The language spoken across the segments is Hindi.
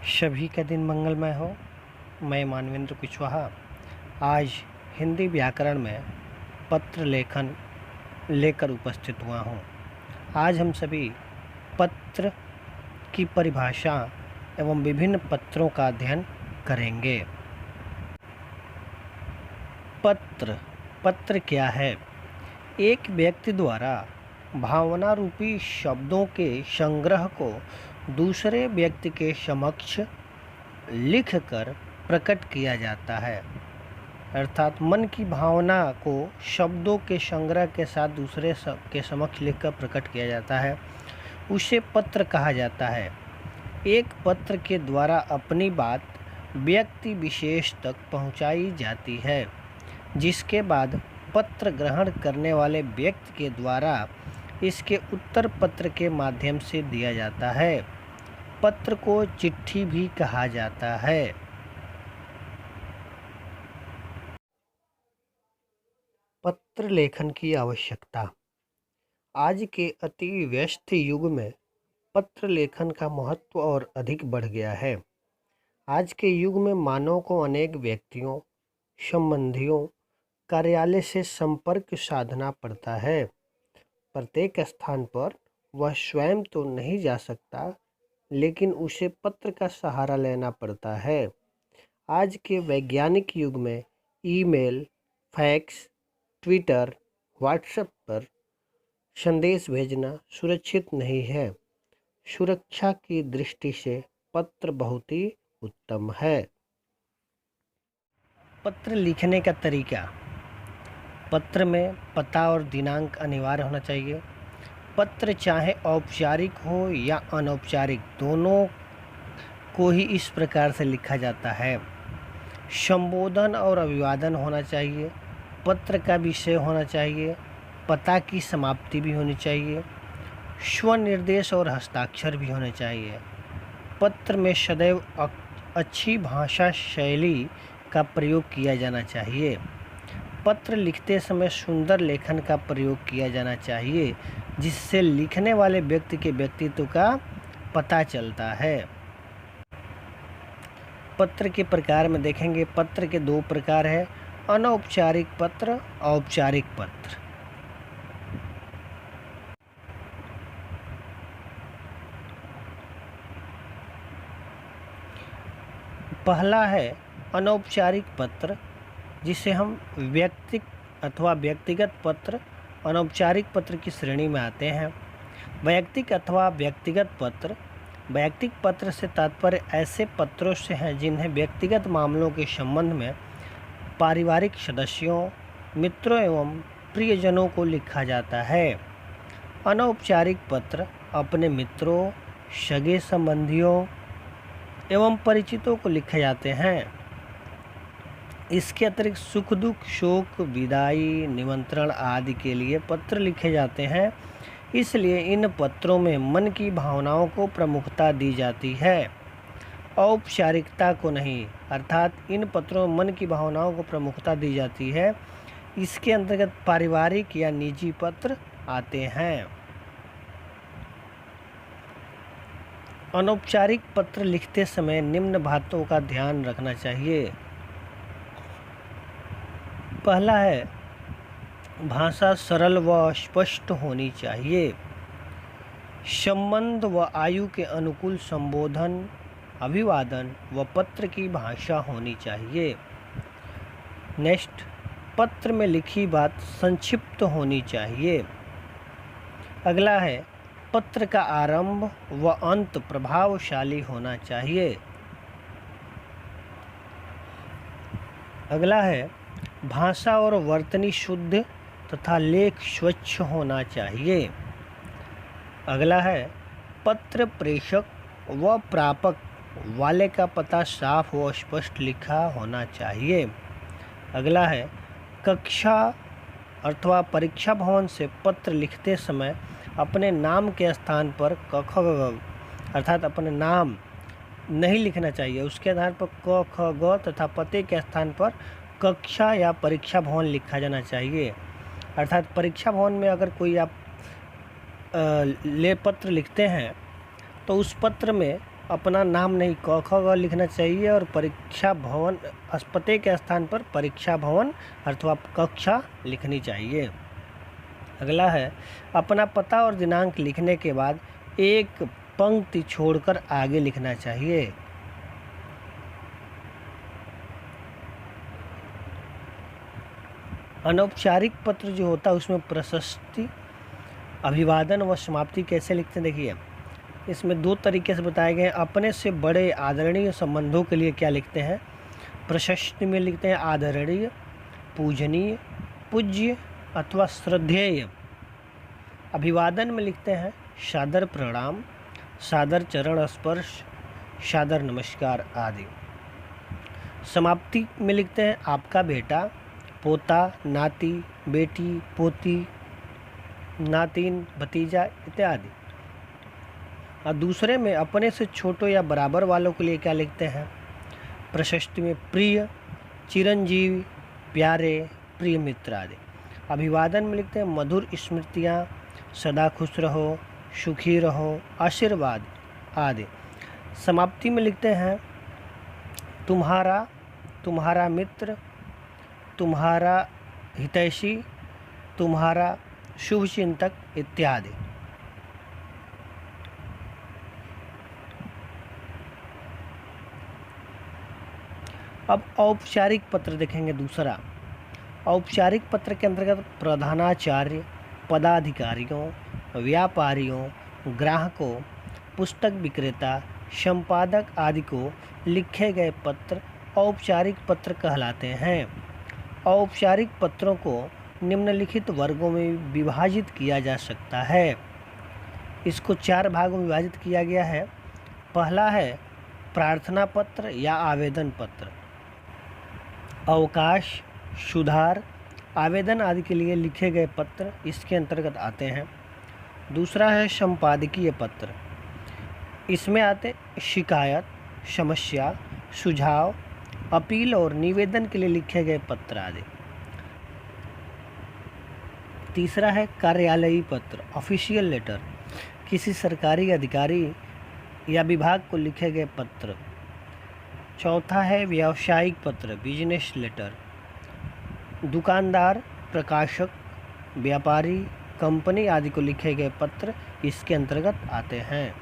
सभी का दिन मंगलमय हो। मैं मानवेंद्र कुशवाहा आज हिंदी व्याकरण में पत्र लेखन लेकर उपस्थित हुआ हूँ। आज हम सभी पत्र की परिभाषा एवं विभिन्न पत्रों का अध्ययन करेंगे। पत्र क्या है? एक व्यक्ति द्वारा भावना रूपी शब्दों के संग्रह को दूसरे व्यक्ति के समक्ष लिखकर प्रकट किया जाता है। अर्थात मन की भावना को शब्दों के संग्रह के साथ दूसरे के समक्ष लिखकर प्रकट किया जाता है, उसे पत्र कहा जाता है। एक पत्र के द्वारा अपनी बात व्यक्ति विशेष तक पहुंचाई जाती है, जिसके बाद पत्र ग्रहण करने वाले व्यक्ति के द्वारा इसके उत्तर पत्र के माध्यम से दिया जाता है। पत्र को चिट्ठी भी कहा जाता है। पत्र लेखन की आवश्यकता। आज के अति व्यस्त युग में पत्र लेखन का महत्व और अधिक बढ़ गया है। आज के युग में मानव को अनेक व्यक्तियों, संबंधियों, कार्यालय से संपर्क साधना पड़ता है। प्रत्येक स्थान पर वह स्वयं तो नहीं जा सकता, लेकिन उसे पत्र का सहारा लेना पड़ता है। आज के वैज्ञानिक युग में ईमेल, फैक्स, ट्विटर, व्हाट्सएप पर संदेश भेजना सुरक्षित नहीं है। सुरक्षा की दृष्टि से पत्र बहुत ही उत्तम है। पत्र लिखने का तरीका। पत्र में पता और दिनांक अनिवार्य होना चाहिए। पत्र चाहे औपचारिक हो या अनौपचारिक, दोनों को ही इस प्रकार से लिखा जाता है। संबोधन और अभिवादन होना चाहिए। पत्र का विषय होना चाहिए। पता की समाप्ति भी होनी चाहिए। स्वनिर्देश और हस्ताक्षर भी होने चाहिए। पत्र में सदैव अच्छी भाषा शैली का प्रयोग किया जाना चाहिए। पत्र लिखते समय सुंदर लेखन का प्रयोग किया जाना चाहिए, जिससे लिखने वाले व्यक्ति के व्यक्तित्व का पता चलता है। पत्र के प्रकार में देखेंगे, पत्र के दो प्रकार है, अनौपचारिक पत्र, औपचारिक पत्र। पहला है अनौपचारिक पत्र, जिसे हम व्यक्तिगत पत्र, अनौपचारिक पत्र की श्रेणी में आते हैं। वैयक्तिक अथवा व्यक्तिगत पत्र। वैयक्तिक पत्र से तात्पर्य ऐसे पत्रों से हैं जिन्हें व्यक्तिगत मामलों के संबंध में पारिवारिक सदस्यों, मित्रों एवं प्रियजनों को लिखा जाता है। अनौपचारिक पत्र अपने मित्रों, सगे संबंधियों एवं परिचितों को लिखे जाते हैं। इसके अतिरिक्त सुख दुख, शोक, विदाई, निमंत्रण आदि के लिए पत्र लिखे जाते हैं। इसलिए इन पत्रों में मन की भावनाओं को प्रमुखता दी जाती है, औपचारिकता को नहीं। अर्थात इन पत्रों में मन की भावनाओं को प्रमुखता दी जाती है। इसके अंतर्गत पारिवारिक या निजी पत्र आते हैं। अनौपचारिक पत्र लिखते समय निम्न बातों का ध्यान रखना चाहिए। पहला है, भाषा सरल व स्पष्ट होनी चाहिए। संबंध व आयु के अनुकूल संबोधन, अभिवादन व पत्र की भाषा होनी चाहिए। नेक्स्ट, पत्र में लिखी बात संक्षिप्त होनी चाहिए। अगला है, पत्र का आरंभ व अंत प्रभावशाली होना चाहिए। अगला है, भाषा और वर्तनी शुद्ध तथा लेख स्वच्छ होना चाहिए। अगला है, पत्र प्रेषक व प्रापक वाले का पता साफ व स्पष्ट लिखा होना चाहिए। अगला है, कक्षा अथवा परीक्षा भवन से पत्र लिखते समय अपने नाम के स्थान पर क ख ग अर्थात अपने नाम नहीं लिखना चाहिए। उसके आधार पर क ख ग तथा पते के स्थान पर कक्षा या परीक्षा भवन लिखा जाना चाहिए। अर्थात परीक्षा भवन में अगर कोई आप पत्र लिखते हैं तो उस पत्र में अपना नाम नहीं क ख ग लिखना चाहिए और परीक्षा भवन पते के स्थान पर परीक्षा भवन अथवा कक्षा लिखनी चाहिए। अगला है अपना पता और दिनांक लिखने के बाद एक पंक्ति छोड़कर आगे लिखना चाहिए। अनौपचारिक पत्र जो होता है उसमें प्रशस्ति, अभिवादन व समाप्ति कैसे लिखते हैं देखिए, इसमें दो तरीके से बताए गए हैं। अपने से बड़े आदरणीय संबंधों के लिए क्या लिखते हैं, प्रशस्ति में लिखते हैं आदरणीय, पूजनीय, पूज्य अथवा श्रद्धेय। अभिवादन में लिखते हैं सादर प्रणाम, सादर चरण स्पर्श, सादर नमस्कार आदि। समाप्ति में लिखते हैं आपका बेटा, पोता, नाती, बेटी, पोती, नातिन, भतीजा इत्यादि। और दूसरे में अपने से छोटों या बराबर वालों के लिए क्या लिखते हैं, प्रशस्ति में प्रिय, चिरंजीवी, प्यारे, प्रिय मित्र आदि। अभिवादन में लिखते हैं मधुर स्मृतियाँ, सदा खुश रहो, सुखी रहो, आशीर्वाद आदि। समाप्ति में लिखते हैं तुम्हारा, तुम्हारा मित्र, तुम्हारा हितैषी, तुम्हारा शुभचिंतक इत्यादि। अब औपचारिक पत्र देखेंगे। दूसरा औपचारिक पत्र के अंतर्गत प्रधानाचार्य, पदाधिकारियों, व्यापारियों, ग्राहकों, पुस्तक विक्रेता, संपादक आदि को लिखे गए पत्र औपचारिक पत्र कहलाते हैं। औपचारिक पत्रों को निम्नलिखित वर्गों में विभाजित किया जा सकता है। इसको 4 भागों में विभाजित किया गया है। पहला है प्रार्थना पत्र या आवेदन पत्र। अवकाश, सुधार, आवेदन आदि के लिए लिखे गए पत्र इसके अंतर्गत आते हैं। दूसरा है संपादकीय पत्र। इसमें आते शिकायत, समस्या, सुझाव, अपील और निवेदन के लिए लिखे गए पत्र आदि। तीसरा है कार्यालयी पत्र, ऑफिशियल लेटर, किसी सरकारी अधिकारी या विभाग को लिखे गए पत्र। चौथा है व्यावसायिक पत्र, बिजनेस लेटर, दुकानदार, प्रकाशक, व्यापारी, कंपनी आदि को लिखे गए पत्र इसके अंतर्गत आते हैं।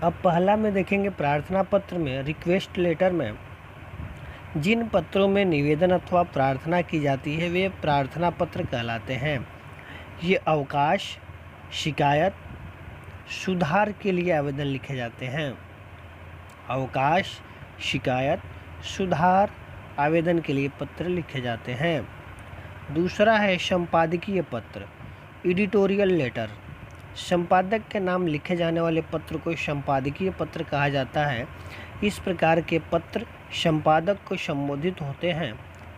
अब पहला में देखेंगे प्रार्थना पत्र में, रिक्वेस्ट लेटर में जिन पत्रों में निवेदन अथवा प्रार्थना की जाती है वे प्रार्थना पत्र कहलाते हैं। ये अवकाश, शिकायत, सुधार के लिए आवेदन लिखे जाते हैं। अवकाश, शिकायत, सुधार आवेदन के लिए पत्र लिखे जाते हैं। दूसरा है संपादकीय पत्र, एडिटोरियल लेटर। संपादक के नाम लिखे जाने वाले पत्र को संपादकीय पत्र कहा जाता है। इस प्रकार के पत्र संपादक को संबोधित होते हैं,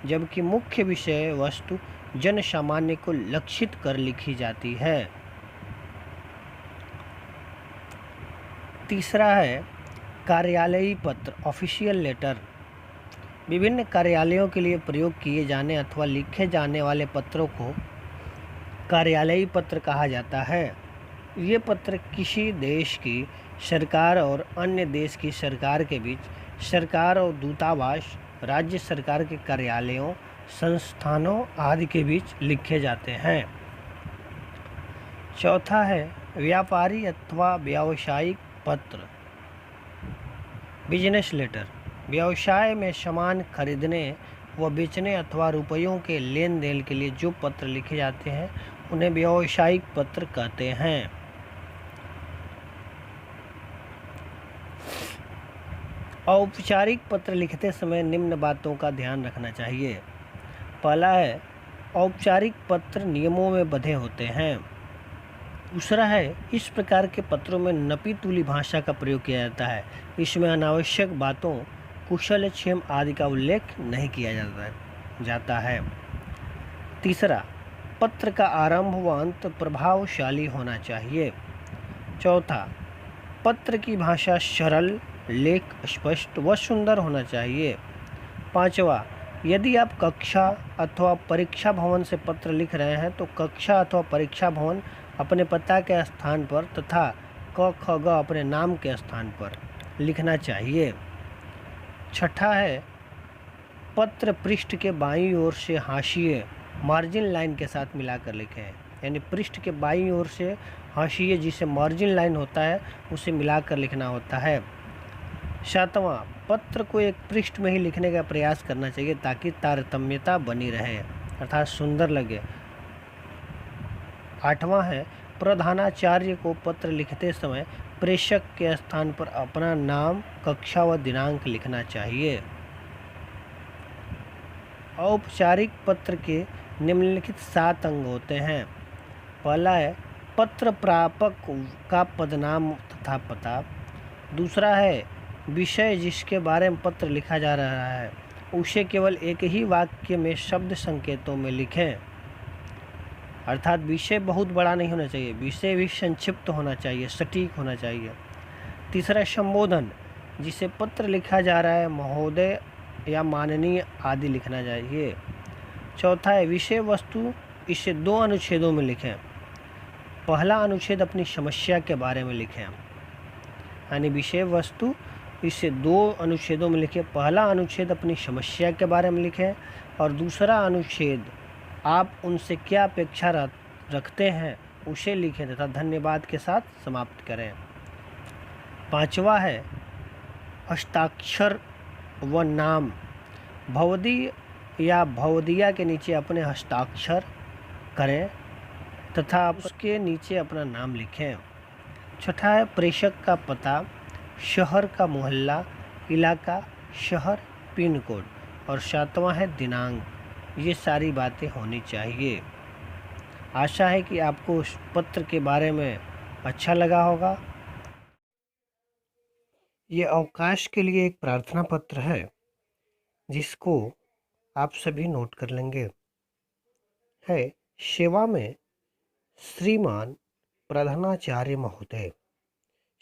जबकि मुख्य विषय वस्तु जन सामान्य को लक्षित कर लिखी जाती है। तीसरा है कार्यालयी पत्र, ऑफिशियल लेटर। विभिन्न कार्यालयों के लिए प्रयोग किए जाने अथवा लिखे जाने वाले पत्रों को कार्यालयी पत्र कहा जाता है। ये पत्र किसी देश की सरकार और अन्य देश की सरकार के बीच, सरकार और दूतावास, राज्य सरकार के कार्यालयों, संस्थानों आदि के बीच लिखे जाते हैं। चौथा है व्यापारी अथवा व्यावसायिक पत्र, बिजनेस लेटर। व्यवसाय में सामान खरीदने व बेचने अथवा रुपयों के लेन देन के लिए जो पत्र लिखे जाते हैं उन्हें व्यावसायिक पत्र कहते हैं। औपचारिक पत्र लिखते समय निम्न बातों का ध्यान रखना चाहिए। पहला है औपचारिक पत्र नियमों में बंधे होते हैं। दूसरा है इस प्रकार के पत्रों में नपी तुली भाषा का प्रयोग किया जाता है। इसमें अनावश्यक बातों, कुशल क्षेम आदि का उल्लेख नहीं किया जाता है। तीसरा, पत्र का आरंभ व अंत प्रभावशाली होना चाहिए। चौथा, पत्र की भाषा सरल, लेख स्पष्ट व सुंदर होना चाहिए। पांचवा, यदि आप कक्षा अथवा परीक्षा भवन से पत्र लिख रहे हैं तो कक्षा अथवा परीक्षा भवन अपने पता के स्थान पर तथा क ख ग अपने नाम के स्थान पर लिखना चाहिए। छठा है, पत्र पृष्ठ के बाईं ओर से हाशिए मार्जिन लाइन के साथ मिलाकर लिखें। यानी पृष्ठ के बाईं ओर से हाशिए जिसे मार्जिन लाइन होता है उसे मिलाकर लिखना होता है। सातवां, पत्र को एक पृष्ठ में ही लिखने का प्रयास करना चाहिए ताकि तारतम्यता बनी रहे अर्थात सुंदर लगे। आठवां है, प्रधानाचार्य को पत्र लिखते समय प्रेषक के स्थान पर अपना नाम, कक्षा व दिनांक लिखना चाहिए। औपचारिक पत्र के निम्नलिखित 7 अंग होते हैं। पहला है पत्र प्रापक का पदनाम तथा पता। दूसरा है विषय जिसके बारे में पत्र लिखा जा रहा है उसे केवल एक ही वाक्य में शब्द संकेतों में लिखें, अर्थात विषय बहुत बड़ा नहीं होना चाहिए, विषय भी संक्षिप्त होना चाहिए, सटीक होना चाहिए। तीसरा संबोधन, जिसे पत्र लिखा जा रहा है महोदय या माननीय आदि लिखना चाहिए। चौथा है विषय वस्तु, इसे 2 अनुच्छेदों में लिखें। पहला अनुच्छेद अपनी समस्या के बारे में लिखें, यानी विषय वस्तु इसे 2 अनुच्छेदों में लिखें। पहला अनुच्छेद अपनी समस्या के बारे में लिखें और दूसरा अनुच्छेद आप उनसे क्या अपेक्षा रखते हैं उसे लिखें तथा धन्यवाद के साथ समाप्त करें। पांचवा है हस्ताक्षर व नाम, भवदी या भवदिया के नीचे अपने हस्ताक्षर करें तथा उसके नीचे अपना नाम लिखें। छठा है प्रेषक का पता, शहर का मोहल्ला, इलाका, शहर, पिन कोड और सातवां है दिनांक। ये सारी बातें होनी चाहिए। आशा है कि आपको उस पत्र के बारे में अच्छा लगा होगा। ये अवकाश के लिए एक प्रार्थना पत्र है जिसको आप सभी नोट कर लेंगे। है सेवा में श्रीमान प्रधानाचार्य महोदय,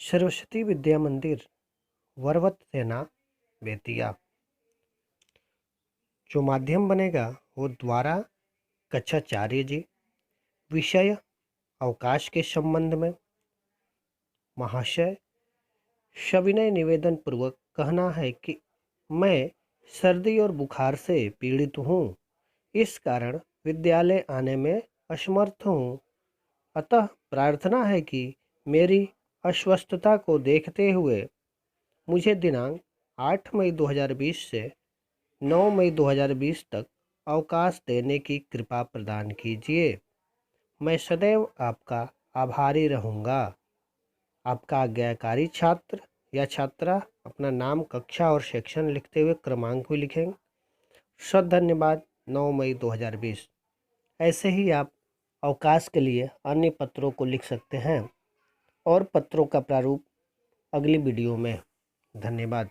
सरस्वती विद्या मंदिर, वरवत सेना, बेतिया। जो माध्यम बनेगा वो द्वारा कक्षाचार्य जी। विषय अवकाश के संबंध में। महाशय, सविनय निवेदन पूर्वक कहना है कि मैं सर्दी और बुखार से पीड़ित हूँ, इस कारण विद्यालय आने में असमर्थ हूँ। अतः प्रार्थना है कि मेरी अस्वस्थता को देखते हुए मुझे दिनांक 8 मई 2020 से 9 मई 2020 तक अवकाश देने की कृपा प्रदान कीजिए। मैं सदैव आपका आभारी रहूँगा। आपका आज्ञाकारी छात्र या छात्रा अपना नाम, कक्षा और सेक्शन लिखते हुए क्रमांक भी लिखेंगे। धन्यवाद। 9 मई 2020। ऐसे ही आप अवकाश के लिए अन्य पत्रों को लिख सकते हैं और पत्रों का प्रारूप अगली वीडियो में। धन्यवाद।